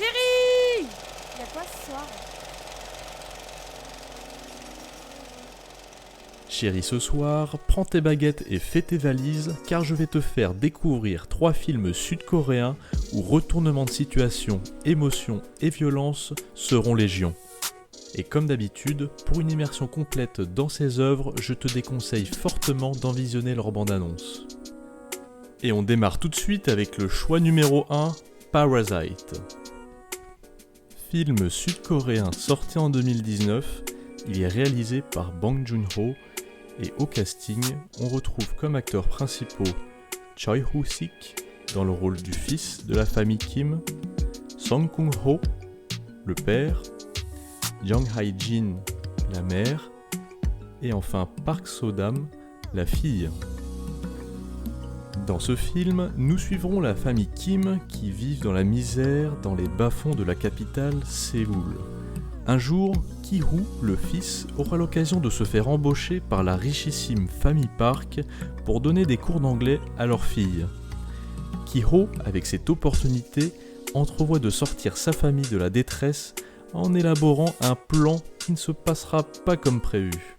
Chérie! Y'a quoi ce soir? Chérie, ce soir, prends tes baguettes et fais tes valises car je vais te faire découvrir 3 films sud-coréens où retournement de situation, émotion et violence seront légion. Et comme d'habitude, pour une immersion complète dans ces œuvres, je te déconseille fortement d'en visionner leur bande-annonce. Et on démarre tout de suite avec le choix numéro 1, Parasite. Film sud-coréen sorti en 2019, il est réalisé par Bong Joon-ho et au casting, on retrouve comme acteurs principaux Choi Woo-sik dans le rôle du fils de la famille Kim, Song Kung-ho, le père, Jang Hae-jin, la mère, et enfin Park So-dam, la fille. Dans ce film, nous suivrons la famille Kim qui vivent dans la misère dans les bas-fonds de la capitale Séoul. Un jour, Ki-hoo, le fils, aura l'occasion de se faire embaucher par la richissime famille Park pour donner des cours d'anglais à leur fille. Ki-hoo, avec cette opportunité, entrevoit de sortir sa famille de la détresse en élaborant un plan qui ne se passera pas comme prévu.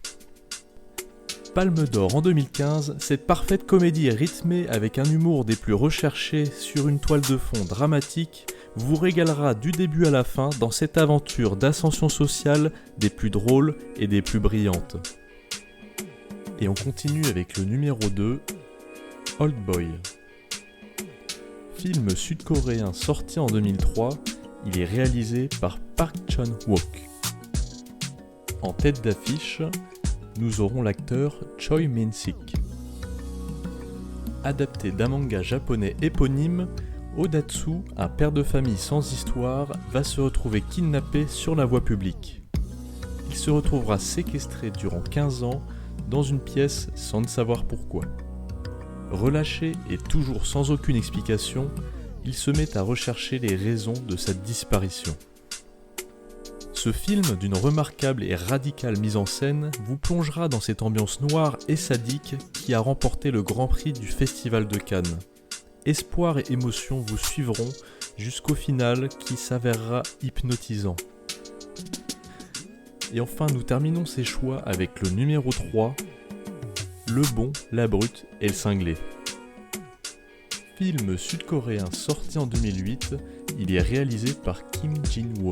Palme d'or en 2015, cette parfaite comédie rythmée avec un humour des plus recherchés sur une toile de fond dramatique vous régalera du début à la fin dans cette aventure d'ascension sociale des plus drôles et des plus brillantes. Et on continue avec le numéro 2, Old Boy. Film sud-coréen sorti en 2003, il est réalisé par Park Chan-wook. En tête d'affiche, nous aurons l'acteur Choi Min-sik. Adapté d'un manga japonais éponyme, Odatsu, un père de famille sans histoire, va se retrouver kidnappé sur la voie publique. Il se retrouvera séquestré durant 15 ans dans une pièce sans ne savoir pourquoi. Relâché et toujours sans aucune explication, il se met à rechercher les raisons de sa disparition. Ce film, d'une remarquable et radicale mise en scène, vous plongera dans cette ambiance noire et sadique qui a remporté le Grand Prix du Festival de Cannes. Espoir et émotion vous suivront jusqu'au final qui s'avérera hypnotisant. Et enfin, nous terminons ces choix avec le numéro 3, Le Bon, la Brute et le Cinglé. Film sud-coréen sorti en 2008, il est réalisé par Kim Jin-won.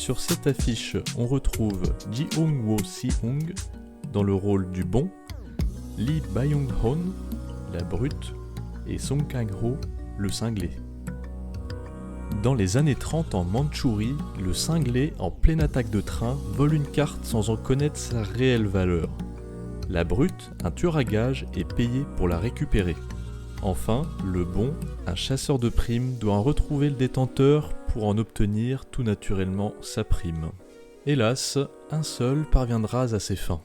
Sur cette affiche, on retrouve Ji-hoon Si-hoong dans le rôle du bon, Lee Byung-hun, la brute, et Song Kang-ho, le cinglé. Dans les années 30 en Mandchourie, le cinglé, en pleine attaque de train, vole une carte sans en connaître sa réelle valeur. La brute, un tueur à gages, est payé pour la récupérer. Enfin, le bon, un chasseur de primes, doit en retrouver le détenteur pour en obtenir tout naturellement sa prime. Hélas, un seul parviendra à ses fins.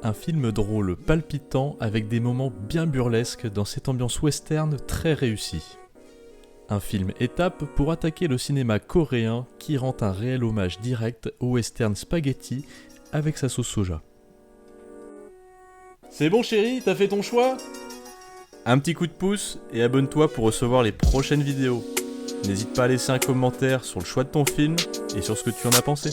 Un film drôle, palpitant, avec des moments bien burlesques dans cette ambiance western très réussie. Un film étape pour attaquer le cinéma coréen qui rend un réel hommage direct au western spaghetti avec sa sauce soja. C'est bon chérie, t'as fait ton choix ? Un petit coup de pouce et abonne-toi pour recevoir les prochaines vidéos. N'hésite pas à laisser un commentaire sur le choix de ton film et sur ce que tu en as pensé.